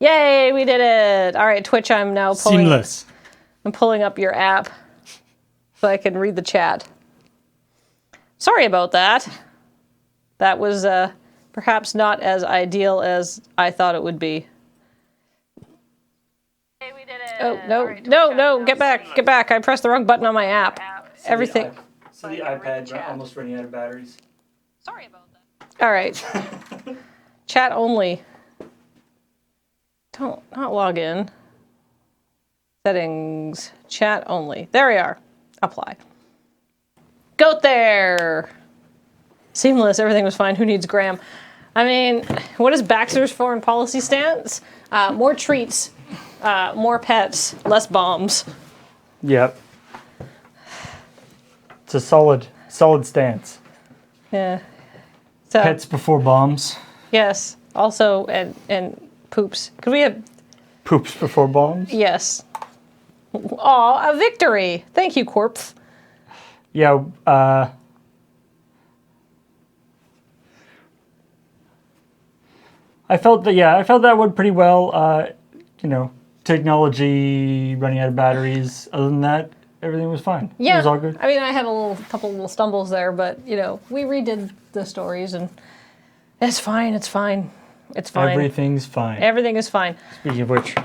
Yay, we did it. All right, Twitch, I'm now pulling... Seamless. I'm pulling up your app so I can read the chat. Sorry about that. That was perhaps not as ideal as I thought it would be. Hey, we did it. Oh, no, right, no, get back. I pressed the wrong button on my app. Everything. So the iPad's almost running out of batteries. Sorry about that. All right. Chat only. Don't, not log in. Settings, chat only. There we are. Apply. Goat there. Seamless, everything was fine. Who needs Graham? I mean, what is Baxter's foreign policy stance? More treats, more pets, less bombs. Yep. It's a solid stance. Yeah. So, Pets before bombs. yes. Also, and poops. Could we have... Poops before bombs? Yes. Aw, a victory. Thank you, Corpse. Yeah, I felt that went pretty well. Technology running out of batteries. Other than that, everything was fine. Yeah. It was all good. I mean, I had couple little stumbles there, but, we redid the stories, and it's fine. It's fine. It's fine. Everything's fine. Everything is fine. Speaking of which,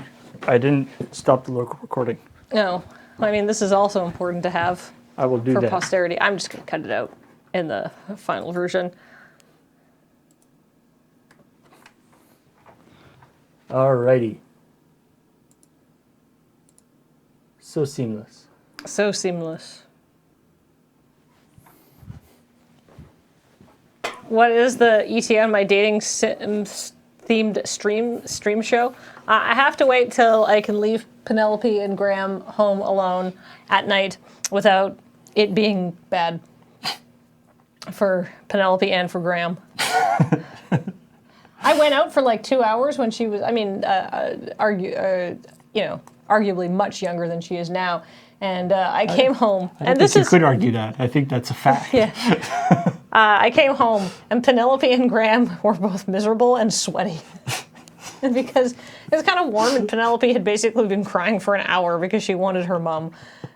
I didn't stop the local recording. No. I mean, this is also important to have I will do for that. posterity. I'm just going to cut it out in the final version. Alrighty. So seamless. So seamless. What is the ETA my dating themed stream show? I have to wait till I can leave Penelope and Graham home alone at night without it being bad for Penelope and for Graham. I went out for like 2 hours when she was, arguably much younger than she is now. And I came home. I don't think you could argue that. I think that's a fact. Yeah. I came home, and Penelope and Graham were both miserable and sweaty. Because it was kind of warm, and Penelope had basically been crying for an hour because she wanted her mom.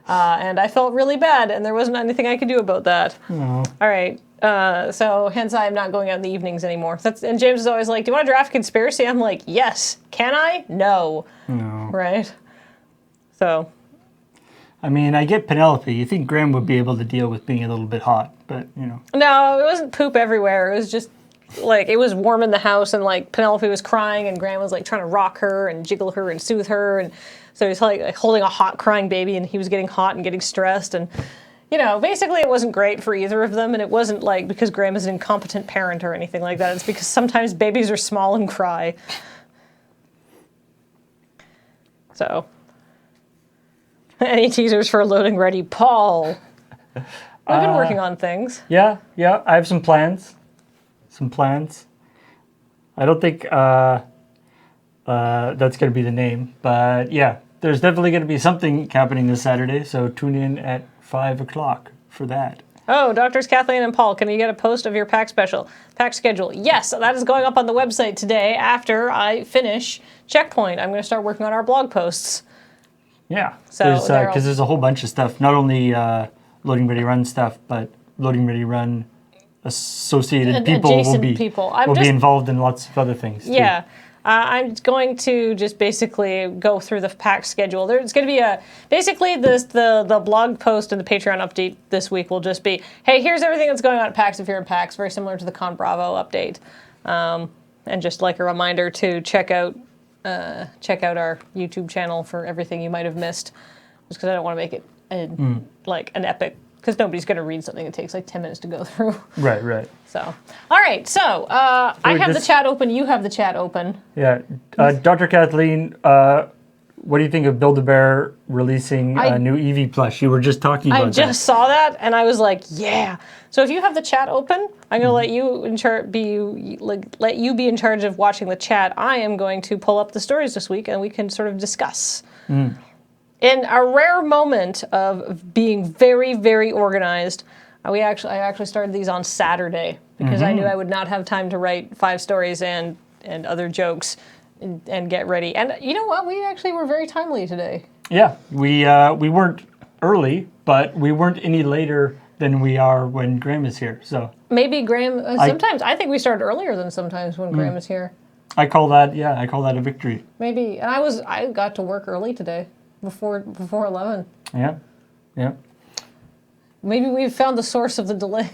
And I felt really bad, and there wasn't anything I could do about that. Oh. All right. So hence I'm not going out in the evenings anymore. And James is always like, do you want to draft conspiracy? I'm like, yes. Can I? No. No. Right? So... I mean, I get Penelope. You think Graham would be able to deal with being a little bit hot, but, No, it wasn't poop everywhere. It was just, like, it was warm in the house, and, like, Penelope was crying, and Graham was, like, trying to rock her and jiggle her and soothe her, and so he's, like holding a hot crying baby, and he was getting hot and getting stressed, and, basically it wasn't great for either of them, and it wasn't, like, because Graham is an incompetent parent or anything like that. It's because sometimes babies are small and cry. So... Any teasers for Loading Ready? Paul. We've been working on things. Yeah, I have some plans. I don't think that's going to be the name, but yeah, there's definitely going to be something happening this Saturday, so tune in at 5 o'clock for that. Oh, Doctors Kathleen and Paul, can you get a post of your pack schedule? Yes, that is going up on the website today after I finish Checkpoint. I'm going to start working on our blog posts. Yeah, so because there's a whole bunch of stuff, not only Loading Ready Run stuff, but Loading Ready Run associated people will be involved in lots of other things. Yeah, I'm going to just basically go through the pack schedule. There's going to be basically the blog post and the Patreon update this week will just be, hey, here's everything that's going on at PAX if you're in PAX, very similar to the Con Bravo update, and just like a reminder to check out our YouTube channel for everything you might have missed, just because I don't want to make it an epic, because nobody's going to read something that takes like 10 minutes to go through. Right. So, all right. So, I have the chat open. You have the chat open. Yeah. Dr. Kathleen, what do you think of Build-A-Bear releasing a new Eevee plush? You were just talking about that. I just saw that, and I was like, yeah. So if you have the chat open, I'm going to let you be in charge of watching the chat. I am going to pull up the stories this week, and we can sort of discuss. In a rare moment of being very, very organized, I actually started these on Saturday because I knew I would not have time to write 5 stories and other jokes and get ready. And you know what? We actually were very timely today. Yeah, we weren't early, but we weren't any later than we are when Graham is here. So Maybe Graham. Sometimes I think we started earlier than sometimes when Graham is here. I call that a victory. Maybe. And I got to work early today, before 11. Yeah, yeah. Maybe we've found the source of the delay.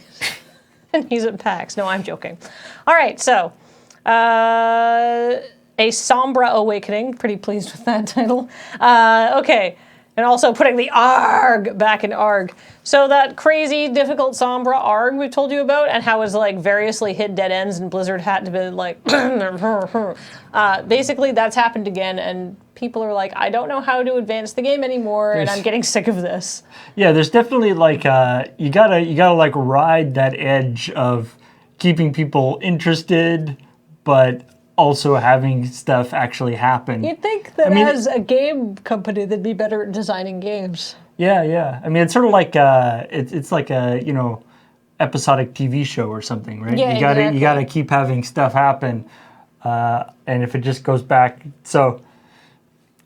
And he's at PAX. No, I'm joking. All right, so a Sombra Awakening. Pretty pleased with that title. Okay. And also putting the ARG back in ARG. So that crazy, difficult Sombra ARG we told you about, and how it's like variously hit dead ends, and Blizzard had to be like, basically that's happened again, and people are like, I don't know how to advance the game anymore, and I'm getting sick of this. Yeah, there's definitely like you gotta like ride that edge of keeping people interested, but also having stuff actually happen. You'd think that as a game company, they'd be better at designing games. Yeah, yeah. I mean, it's sort of like it's like a episodic TV show or something, right? Yeah, you gotta keep having stuff happen, and if it just goes back, so.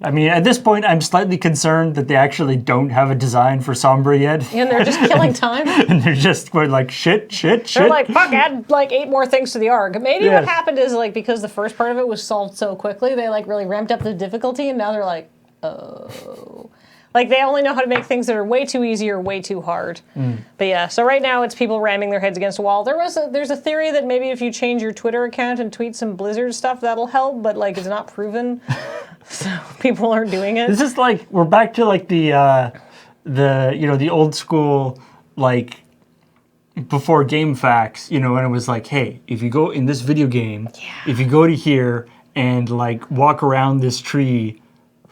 I mean, at this point, I'm slightly concerned that they actually don't have a design for Sombra yet. And they're just killing time. And they're just going like, shit. They're like, fuck, add like 8 more things to the ARG. Maybe what happened is like, because the first part of it was solved so quickly, they like really ramped up the difficulty, and now they're like, oh. Like, they only know how to make things that are way too easy or way too hard. But yeah, so right now it's people ramming their heads against a wall. There's a theory that maybe if you change your Twitter account and tweet some Blizzard stuff, that'll help, but like, it's not proven. So people aren't doing it. This is like, we're back to like the old school, like, before GameFAQs, when it was like, hey, if you go in this video game, if you go to here and like walk around this tree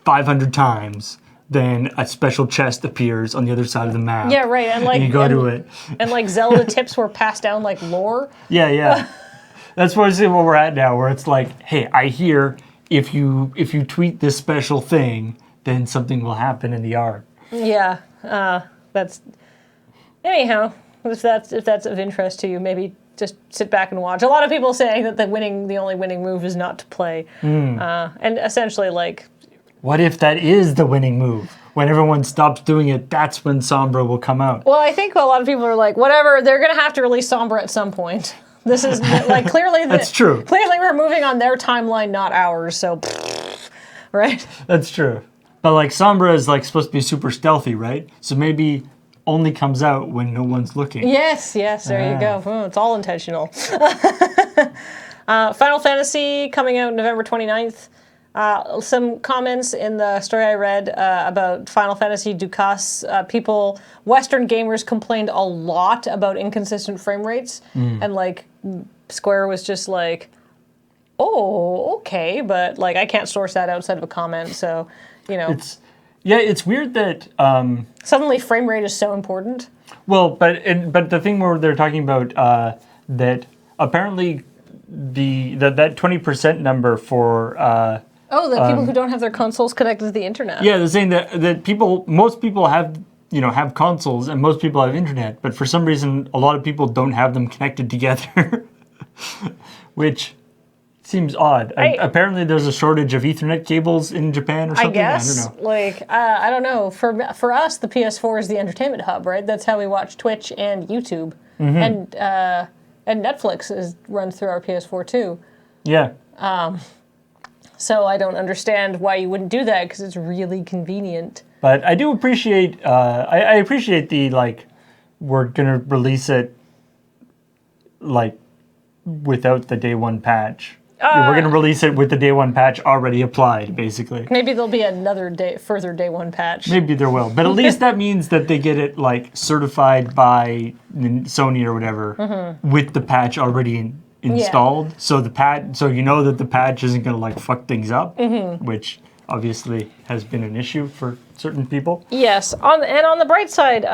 500 times, then a special chest appears on the other side of the map. Yeah, right. And like, and you go to it. And like Zelda tips were passed down like lore. Yeah. That's where we're at now, where it's like, hey, I hear if you tweet this special thing, then something will happen in the ARG. Yeah. That's anyhow. If that's of interest to you, maybe just sit back and watch. A lot of people saying that the only winning move is not to play, and essentially like. What if that is the winning move? When everyone stops doing it, that's when Sombra will come out. Well, I think a lot of people are like, whatever, they're going to have to release Sombra at some point. This is, like, clearly... That's true. Clearly we're moving on their timeline, not ours, so... Right? That's true. But, like, Sombra is, like, supposed to be super stealthy, right? So maybe only comes out when no one's looking. Yes, there you go. Oh, it's all intentional. Final Fantasy coming out November 29th. Some comments in the story I read about Final Fantasy Dukas. Western gamers complained a lot about inconsistent frame rates, and like Square was just like, "Oh, okay," but like I can't source that outside of a comment, so It's weird that suddenly frame rate is so important. Well, but the thing where they're talking about that apparently that 20% number for. The people who don't have their consoles connected to the internet. Yeah, they're saying that most people have consoles and most people have internet, but for some reason a lot of people don't have them connected together, which seems odd. Apparently there's a shortage of Ethernet cables in Japan or something. I guess. I don't know. Like, I don't know. For us, the PS4 is the entertainment hub, right? That's how we watch Twitch and YouTube. And Netflix runs through our PS4 too. Yeah. So I don't understand why you wouldn't do that, because it's really convenient. But I do appreciate, I appreciate the, like, we're going to release it, like, without the day one patch. We're going to release it with the day one patch already applied, basically. Maybe there'll be another further day one patch. Maybe there will. But at least that means that they get it, like, certified by Sony or whatever with the patch already installed. So so you know that the patch isn't going to like fuck things up, which obviously has been an issue for certain people. Yes, on the bright side,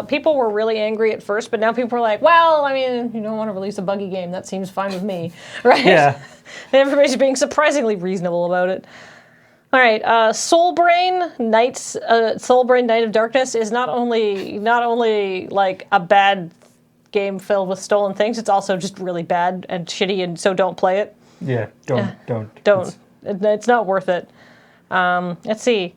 people were really angry at first, but now people are like, well, I mean, you don't want to release a buggy game. That seems fine with me, right? Yeah. And everybody's being surprisingly reasonable about it. All right, Soulbrain Night of Darkness is not only like a bad game filled with stolen things, it's also just really bad and shitty, and so don't play it. Yeah, don't. It's not worth it. Let's see.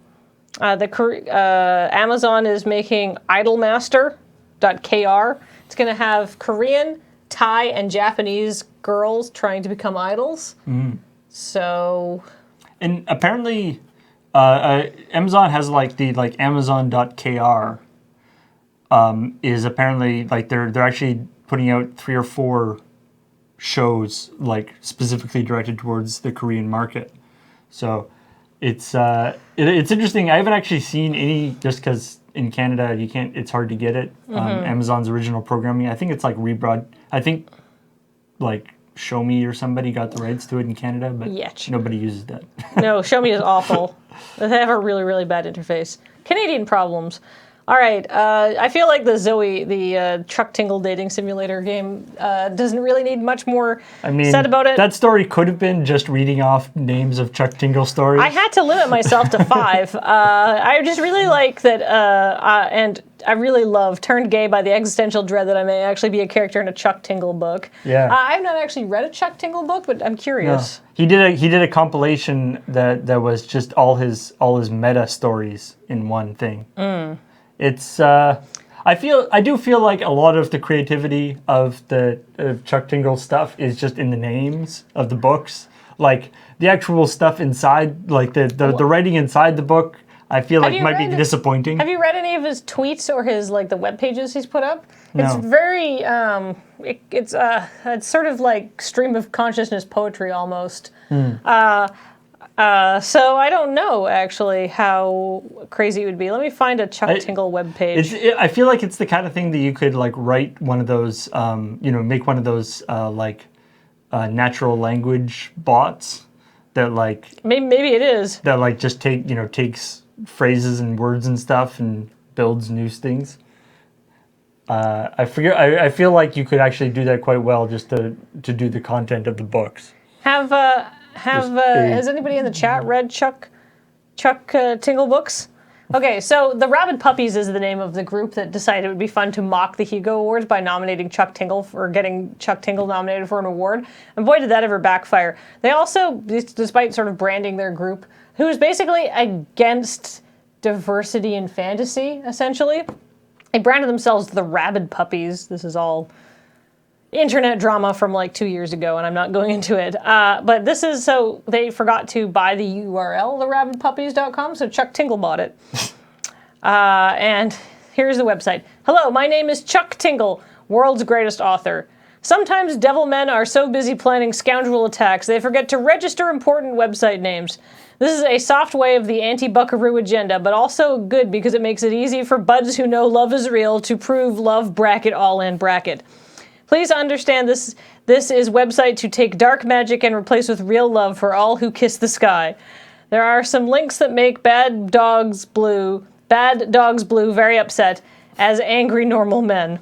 Amazon is making idolmaster.kr. It's going to have Korean, Thai, and Japanese girls trying to become idols. So, And apparently, Amazon has like the Amazon.kr is apparently like they're actually putting out 3 or 4 shows like specifically directed towards the Korean market. So it's interesting. I haven't actually seen any just because in Canada you can't. It's hard to get it. Amazon's original programming. I think it's like I think like Show Me or somebody got the rights to it in Canada, but Yetch. nobody uses that. no, Show Me is awful. They have a really, really bad interface. Canadian problems. All right, I feel like the Zoe, the Chuck Tingle dating simulator game, doesn't really need much more said about it. That story could have been just reading off names of Chuck Tingle stories. I had to limit myself to 5. I just really like that, and I really love Turned Gay by the existential dread that I may actually be a character in a Chuck Tingle book. Yeah. I've not actually read a Chuck Tingle book, but I'm curious. He did a compilation that was just all his meta stories in one thing. It's I do feel like a lot of the creativity of Chuck Tingle stuff is just in the names of the books. Like the actual stuff inside, like the writing inside the book, I feel like might be disappointing. Have you read any of his tweets or his the web pages he's put up? No. It's very it's sort of like stream of consciousness poetry almost. So I don't know actually how crazy it would be. Let me find a Chuck Tingle web page. I feel like it's the kind of thing that you could like write one of those, make one of those natural language bots that like Maybe it is. that like just takes phrases and words and stuff and builds new things. I feel like you could actually do that quite well just to do the content of the books. Has anybody in the chat read Chuck Tingle books? Okay, so the Rabid Puppies is the name of the group that decided it would be fun to mock the Hugo Awards by nominating Chuck Tingle for getting Chuck Tingle nominated for an award. And boy, did that ever backfire. They also, despite sort of branding their group, who is basically against diversity in fantasy, essentially, they branded themselves the Rabid Puppies. This is all internet drama from like 2 years ago, and I'm not going into it. But this is, so they forgot to buy the URL, therabidpuppies.com, so Chuck Tingle bought it. And here's the website. Hello, my name is Chuck Tingle, world's greatest author. Sometimes devil men are so busy planning scoundrel attacks, they forget to register important website names. This is a soft way of the anti-buckaroo agenda, but also good because it makes it easy for buds who know love is real to prove love bracket all in bracket. Please understand this is website to take dark magic and replace with real love for all who kiss the sky. There are some links that make Bad Dogs Blue very upset as angry normal men.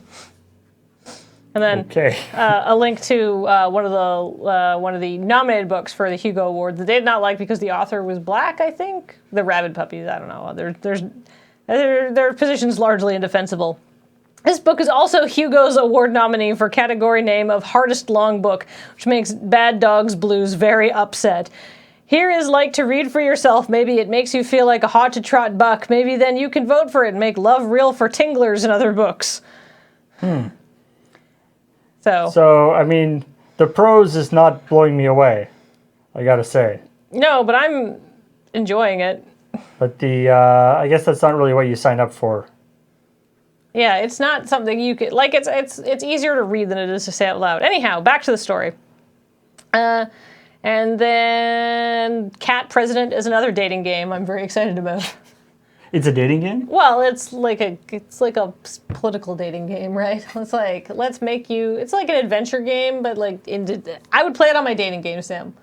And then a link to one of the nominated books for the Hugo Award that they did not like because the author was black, I think. The Rabid Puppies, I don't know. Their position's largely indefensible. This book is also Hugo's award nominee for category name of Hardest Long Book, which makes Bad Dogs Blues very upset. Here is like to read for yourself. Maybe it makes you feel like a hot-to-trot buck. Maybe then you can vote for it and make love real for tinglers and other books. So, I mean, the prose is not blowing me away, I gotta say. No, but I'm enjoying it. But I guess that's not really what you signed up for. Yeah, it's not something you could, like, it's easier to read than it is to say out loud. Anyhow, back to the story. And then Cat President is another dating game I'm very excited about. It's a dating game? Well, it's like a political dating game, right? It's like, it's like an adventure game, but like, I would play it on my dating game sim.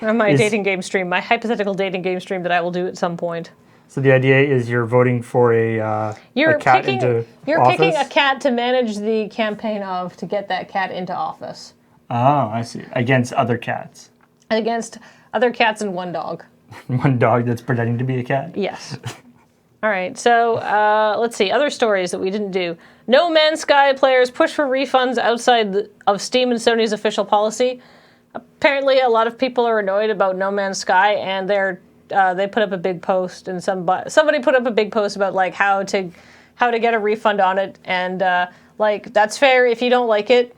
On my dating game stream, my hypothetical dating game stream that I will do at some point. So the idea is you're voting for a cat into office? You're picking a cat to manage the campaign of, to get that cat into office. Oh, I see. Against other cats. Against other cats and one dog. One dog that's pretending to be a cat? Yes. All right, so let's see. Other stories that we didn't do. No Man's Sky players push for refunds outside of Steam and Sony's official policy. apparently a lot of people are annoyed about No Man's Sky, and they put up a big post, and somebody put up a big post about like how to get a refund on it, and like that's fair if you don't like it.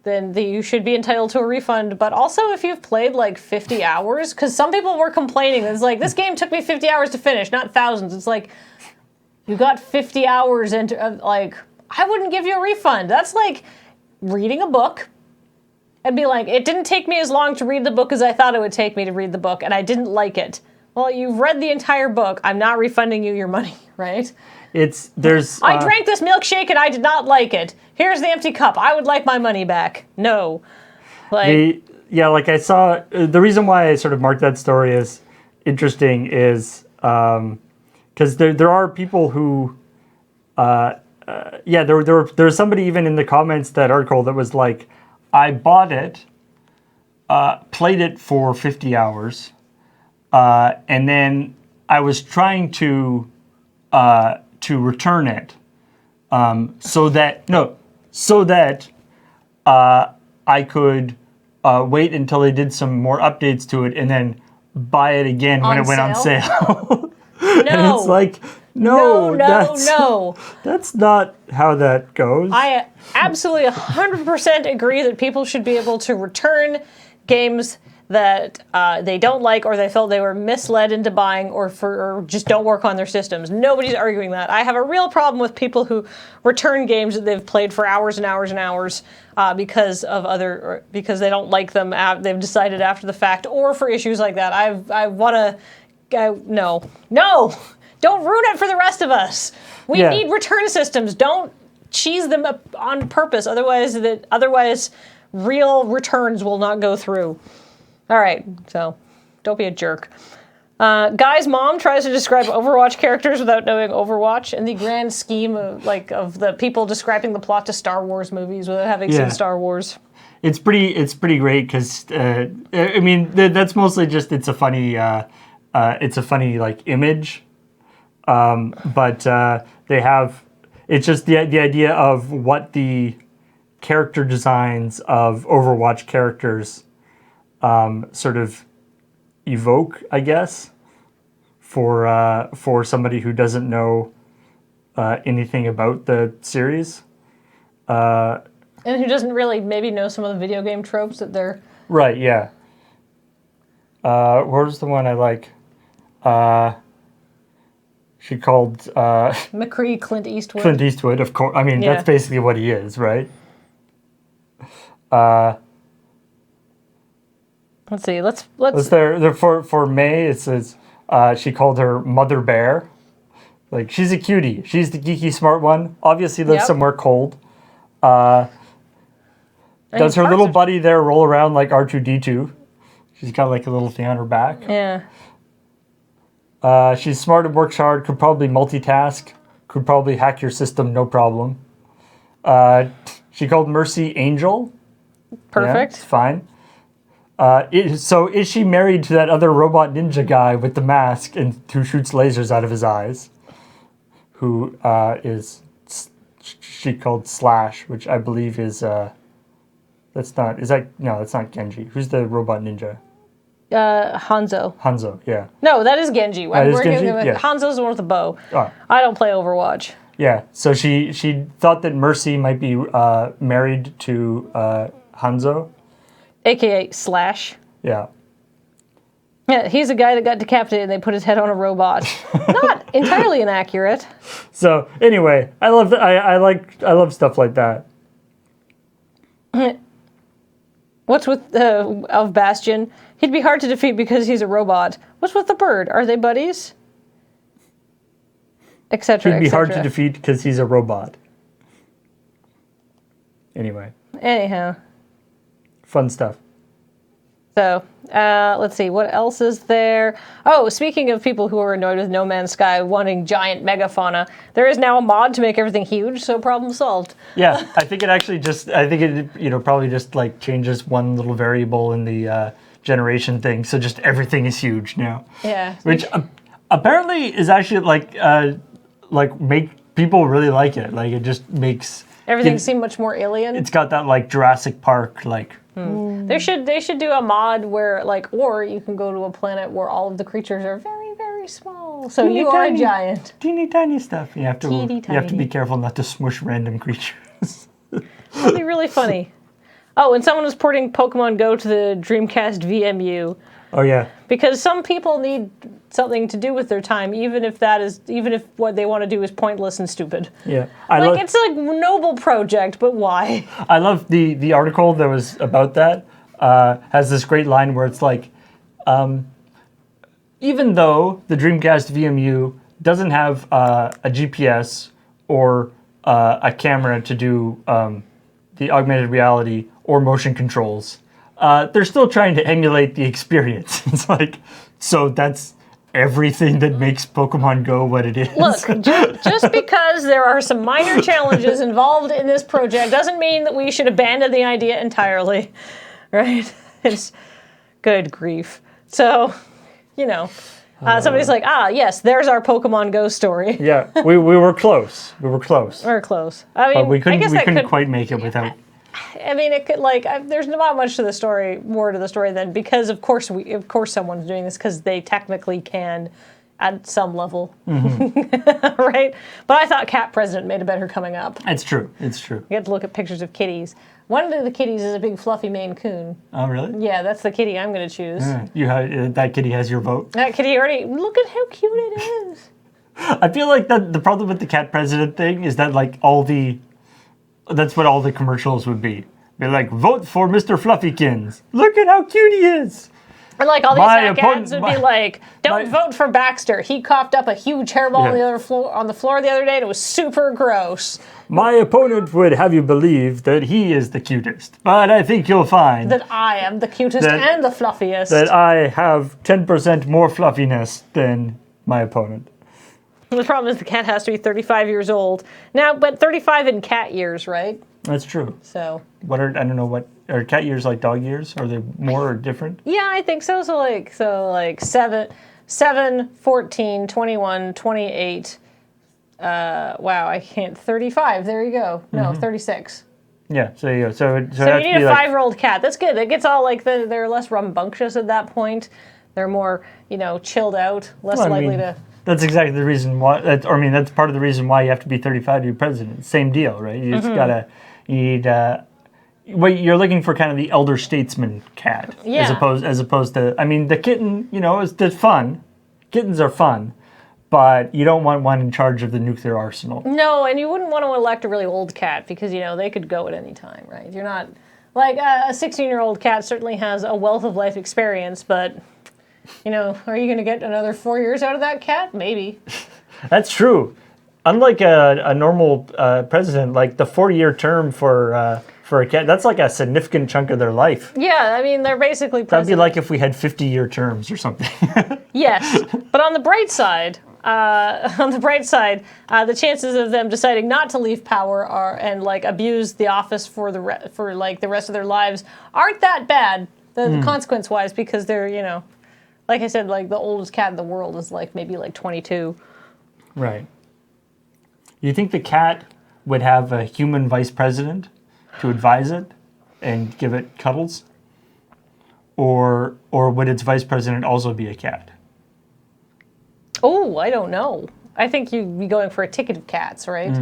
Then you should be entitled to a refund. But also, if you've played like 50 hours, because some people were complaining, it's like, this game took me 50 hours to finish, not thousands. It's like, you got 50 hours into, like, I wouldn't give you a refund. That's like reading a book and be like, it didn't take me as long to read the book as I thought it would take me to read the book, and I didn't like it. Well, you've read the entire book. I'm not refunding you your money, right? I drank this milkshake and I did not like it. Here's the empty cup. I would like my money back. No. Like, like I saw, the reason why I sort of marked that story as interesting is because there are people who, there's somebody even in the comments that article that was like, I bought it, played it for 50 hours, and then I was trying to return it, so that I could wait until they did some more updates to it and then buy it again when it went on sale. And no. it's like, no, that's not how that goes. I absolutely 100% agree that people should be able to return games that they don't like, or they felt they were misled into buying, or just don't work on their systems. Nobody's arguing that. I have a real problem with people who return games that they've played for hours and hours and hours because they don't like them. They've decided after the fact, or for issues like that. No, don't ruin it for the rest of us. We need return systems. Don't cheese them up on purpose. Otherwise, real returns will not go through. All right, so don't be a jerk. Guy's mom tries to describe Overwatch characters without knowing Overwatch in the grand scheme of the people describing the plot to Star Wars movies without having seen Star Wars. It's pretty great because I mean that's mostly just it's a funny like image, but they have it's just the idea of what the character designs of Overwatch characters sort of evoke, I guess, for somebody who doesn't know anything about the series. And who doesn't really maybe know some of the video game tropes that they're... Right, yeah. Where's the one I like? She called... McCree Clint Eastwood. Clint Eastwood, of course. I mean, that's basically what he is, right? Let's see. Let's. For May, it says she called her Mother Bear. Like, she's a cutie. She's the geeky smart one. Obviously lives somewhere cold. Does her little buddy there roll around like R2-D2? She's got like a little thing on her back. Yeah. She's smart and works hard. Could probably multitask. Could probably hack your system, no problem. She called Mercy Angel. Perfect. Yeah, it's fine. So is she married to that other robot ninja guy with the mask and who shoots lasers out of his eyes? Who she called Slash, which I believe is that's not Genji. Who's the robot ninja? Hanzo. Hanzo, yeah. No, that is Genji. That is Genji? Yeah. Hanzo's the one with the bow. Oh. I don't play Overwatch. Yeah, so she thought that Mercy might be married to Hanzo. AKA Slash. Yeah. Yeah, he's a guy that got decapitated and they put his head on a robot. Not entirely inaccurate. So anyway, I love stuff like that. What's with of Bastion? He'd be hard to defeat because he's a robot. What's with the bird? Are they buddies? Etc. He'd be hard to defeat because he's a robot. Anyway. Anyhow. Fun stuff. So, let's see, what else is there? Oh, speaking of people who are annoyed with No Man's Sky wanting giant megafauna, there is now a mod to make everything huge, so problem solved. Yeah, I think it probably just like changes one little variable in the generation thing, so just everything is huge now. Yeah. Which apparently is actually make people really like it. Like it just makes everything seem much more alien. It's got that like Jurassic Park like They should do a mod where like, or you can go to a planet where all of the creatures are very, very small. So Teeny you are a tiny. giant. Teeny tiny stuff. You have to Teeny be tiny. careful not to smush random creatures. That'd be really funny. Oh, and someone was porting Pokemon Go to the Dreamcast VMU Oh yeah. because some people need something to do with their time, even if what they want to do is pointless and stupid. Yeah. It's like noble project, but why? I love the article that was about that. Has this great line where it's like, even though the Dreamcast VMU doesn't have a GPS or a camera to do the augmented reality or motion controls, they're still trying to emulate the experience. It's like, so that's everything that makes Pokemon Go what it is. Look, just because there are some minor challenges involved in this project doesn't mean that we should abandon the idea entirely, right? It's good grief. So, somebody's like, yes, there's our Pokemon Go story. Yeah, we were close. We were close. We're close. I mean, But we I couldn't, guess we that couldn't could. quite make it without. I mean, it could there's not much to the story, more to the story than because of course someone's doing this because they technically can, at some level, right? But I thought Cat President made a better coming up. It's true. It's true. You have to look at pictures of kitties. One of the kitties is a big fluffy Maine Coon. Oh, really? Yeah, that's the kitty I'm going to choose. That kitty has your vote. That kitty already. Look at how cute it is. I feel like that the problem with the Cat President thing is that like that's what all the commercials would be. Be like, vote for Mr. Fluffykins. Look at how cute he is. And like all these My hack opponent- ads would my- be like, "Don't my- vote for Baxter. He coughed up a huge hairball Yeah. on the floor the other day, and it was super gross." My opponent would have you believe that he is the cutest, but I think you'll find That I am the cutest That- and the fluffiest. that I have 10% more fluffiness than my opponent. The problem is the cat has to be 35 years old now, but 35 in cat years, right? That's true. So I don't know what are cat years like dog years? Are they more or different? yeah, I think so. So like 7, 14, 21, 28. Wow, I can't. 35. There you go. No, 36. Yeah. So you go. So it So has you to need be a like 5-year-old cat. That's good. It gets all like they're less rambunctious at that point. They're more, chilled out, less Well, I likely mean, to. That's exactly the reason why. That's part of the reason why you have to be 35 to be president. Same deal, right? You just you need. Well, you're looking for kind of the elder statesman cat, Yeah. as opposed to. I mean, the kitten, it's fun. Kittens are fun, but you don't want one in charge of the nuclear arsenal. No, and you wouldn't want to elect a really old cat because they could go at any time, right? You're not like a 16-year-old cat certainly has a wealth of life experience, but are you going to get another 4 years out of that cat? Maybe. That's true. Unlike a normal president, like the 4-year term for a cat, that's like a significant chunk of their life. Yeah, I mean they're basically. That'd be like if we had 50-year terms or something. Yes, but on the bright side, the chances of them deciding not to leave power and abuse the office for the rest of their lives aren't that bad. The consequence-wise, because they're like I said, like the oldest cat in the world is maybe 22. Right. You think the cat would have a human vice president to advise it and give it cuddles? Or would its vice president also be a cat? Oh, I don't know. I think you'd be going for a ticket of cats, right?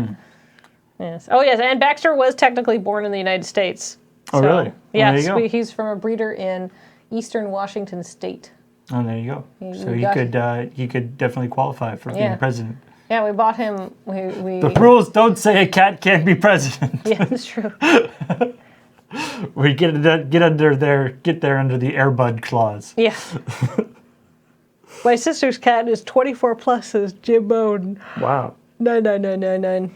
Yes. Oh, yes. And Baxter was technically born in the United States. Oh, really? Well, there Yes, you go. he's from a breeder in eastern Washington State. Oh, there you go. So we he could definitely qualify for Yeah. being president. Yeah, we bought him. We The rules don't say a cat can't be president. yeah, that's true. We get there under the Airbud clause. Yeah. My sister's cat is 24 plus, is Jim Bone. Wow. 99999.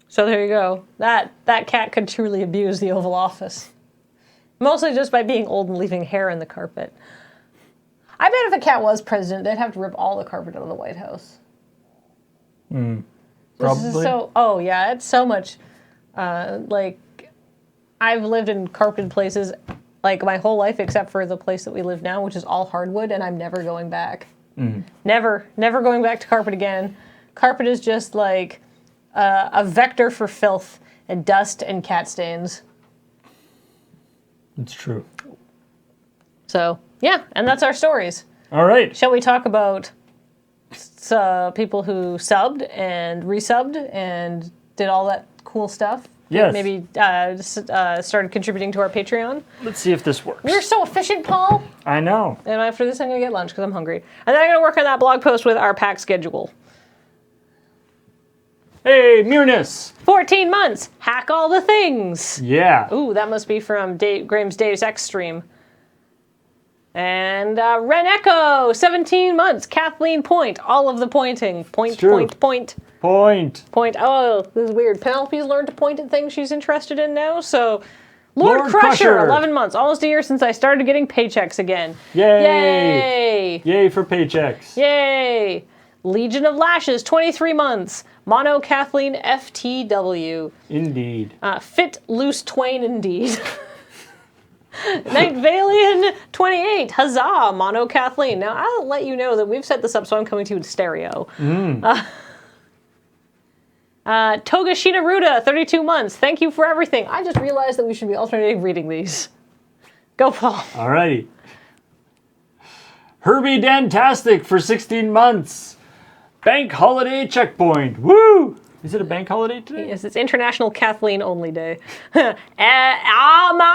So there you go. That cat could truly abuse the Oval Office. Mostly just by being old and leaving hair in the carpet. I bet if a cat was president, they'd have to rip all the carpet out of the White House. Probably. Oh yeah, it's so much. I've lived in carpeted places my whole life except for the place that we live now, which is all hardwood, and I'm never going back. Never going back to carpet again. Carpet is just a vector for filth, and dust and cat stains. It's true. So, yeah, and that's our stories. All right. Shall we talk about people who subbed and resubbed and did all that cool stuff? Yes. Maybe started contributing to our Patreon. Let's see if this works. We're so efficient, Paul. I know. And after this, I'm going to get lunch because I'm hungry. And then I'm going to work on that blog post with our pack schedule. Hey, Mureness. 14 months. Hack all the things. Yeah. Ooh, that must be from Graham's Deus Ex stream. And Ren Echo, 17 months. Kathleen Point, all of the pointing. Point, true. point, point. Point. Point. Oh, this is weird. Penelope's learned to point at things she's interested in now. So, Lord Crusher, 11 months. Almost a year since I started getting paychecks again. Yay. Yay. Yay for paychecks. Yay. Legion of Lashes, 23 months. Mono Kathleen FTW. Indeed. Fit Loose Twain indeed. Night Valian 28. Huzzah, Mono Kathleen. Now, I'll let you know that we've set this up so I'm coming to you in stereo. Togashina Ruda, 32 months. Thank you for everything. I just realized that we should be alternating reading these. Go, Paul. Alrighty. Herbie Dantastic for 16 months. Bank holiday checkpoint. Woo! Is it a bank holiday today? Yes, it's International Kathleen Only Day.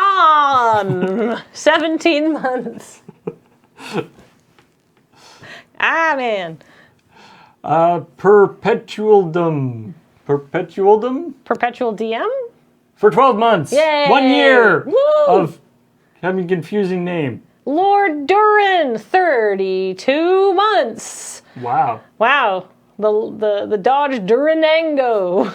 Aman! 17 months. Man. Perpetualdom. Perpetualdom? Perpetual DM? For 12 months. Yay! 1 year Woo! of having a confusing name. Lord Durin, 32 months. Wow. Wow. The Dodge Duranango.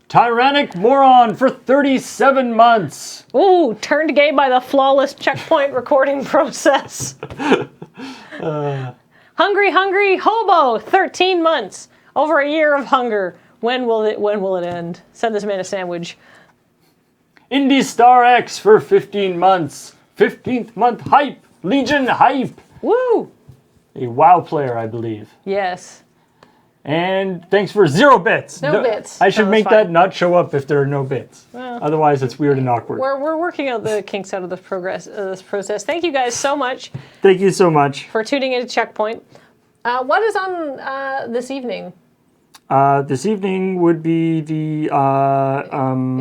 Tyrannic Moron for 37 months. Ooh, turned gay by the flawless checkpoint recording process. Hungry Hobo, 13 months. Over a year of hunger. When will it end? Send this man a sandwich. Indie Star X for 15 months. 15th month hype. Legion hype. Woo! A WoW player, I believe. Yes. And thanks for 0 bits. No bits. I should No, make it's fine. that not show up if there are no bits. Well, Otherwise, it's weird and awkward. we're working out the kinks out of this process. Thank you guys so much Thank you so much. for tuning into Checkpoint. What is on this evening? This evening would be the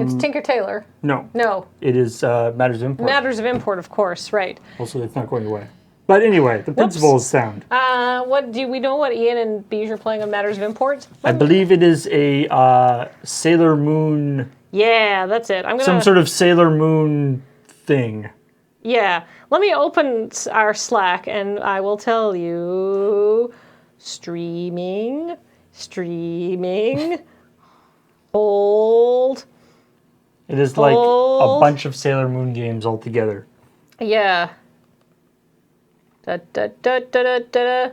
It's Tinker Tailor. no, No, it is Matters of Import. Matters of Import, of course. Right. Also, it's not going away. But anyway, the principle is sound. What do we know? What Ian and Beige are playing on Matters of Import? I believe it is a Sailor Moon, Yeah, that's it. I'm gonna. some sort of Sailor Moon thing. Yeah. Let me open our Slack and I will tell you. Streaming. Hold. It is like a Oh. bunch of Sailor Moon games all together. Yeah. Da da da da da da.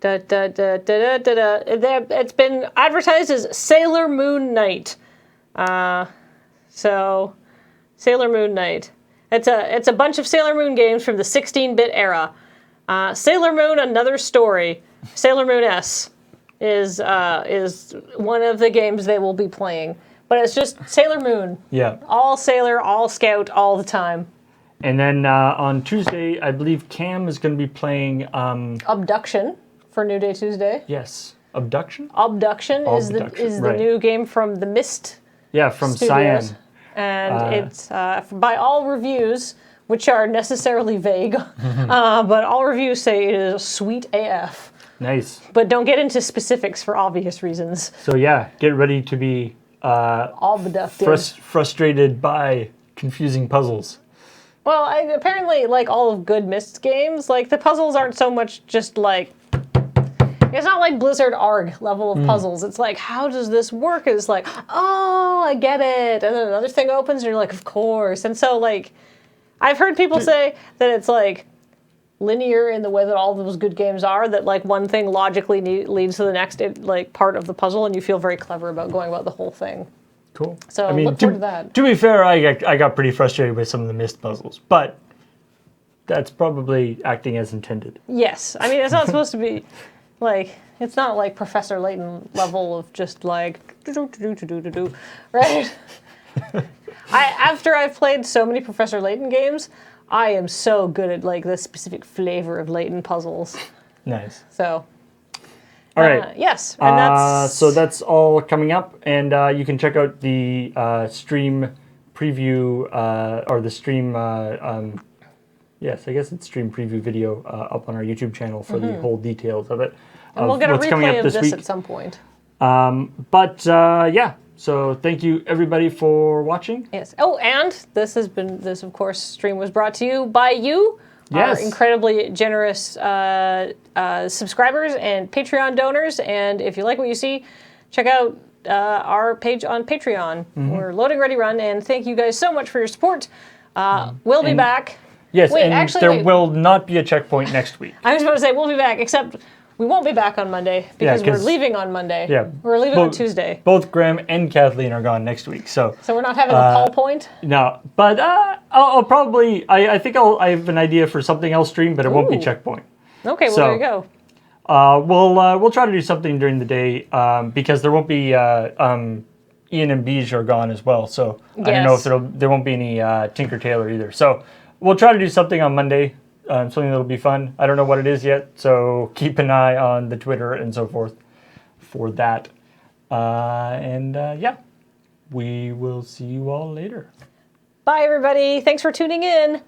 Da, da, da, da, da, da, da. It's been advertised as Sailor Moon Night. So, Sailor Moon Night. It's a bunch of Sailor Moon games from the 16-bit era. Sailor Moon: Another Story. Sailor Moon S is one of the games they will be playing. But it's just Sailor Moon. Yeah. All Sailor, all Scout, all the time. And then on Tuesday, I believe Cam is going to be playing. Abduction for New Day Tuesday. Yes, Abduction. Abduction is the Abduction, right. new game from the Mist Yeah, from Studios. Cyan. And it's by all reviews, which are necessarily vague, but all reviews say it is sweet AF. Nice. But don't get into specifics for obvious reasons. So yeah, get ready to be Abducted. frustrated by confusing puzzles. Well, apparently, like all of good Mist games, like the puzzles aren't so much just like. It's not like Blizzard ARG level of puzzles. It's like, how does this work? It's like, oh, I get it. And then another thing opens and you're like, of course. And so, like, I've heard people say that it's like linear in the way that all those good games are, that like one thing logically leads to the next like part of the puzzle and you feel very clever about going about the whole thing. Cool. So look forward to that. To be fair, I got pretty frustrated with some of the missed puzzles, but that's probably acting as intended. Yes. I mean, it's not supposed to be like, it's not like Professor Layton level of just like, right? After I've played so many Professor Layton games, I am so good at like the specific flavor of Layton puzzles. Nice. So. All right. Yes, and that's So that's all coming up, and you can check out the stream preview or the stream. Yes, I guess it's stream preview video up on our YouTube channel for the whole details of it. and we'll get a what's coming replay up of this week. at some point. Yeah. So thank you everybody for watching. Yes. Oh, and this of course stream was brought to you by you. Yes. Our incredibly generous subscribers and Patreon donors. And if you like what you see, check out our page on Patreon. We're Loading Ready Run, and thank you guys so much for your support. We'll be back. Yes, Wait, and actually, there wait. will not be a checkpoint next week. I was about to say we'll be back, except we won't be back on Monday because we're 'cause- leaving on Monday. Yeah. We're leaving on Tuesday. Both Graham and Kathleen are gone next week, so So we're not having a call point? no. But I'll probably. I think I have an idea for something else stream, but it won't be Ooh. checkpoint. Okay, well, So- there you go. We'll try to do something during the day because there won't be Ian and Beej are gone as well, so I don't know if Yes. there won't be any Tinker Tailor either. So we'll try to do something on Monday, something that'll be fun. I don't know what it is yet, so keep an eye on the Twitter and so forth for that. Yeah, we will see you all later. Bye, everybody. Thanks for tuning in.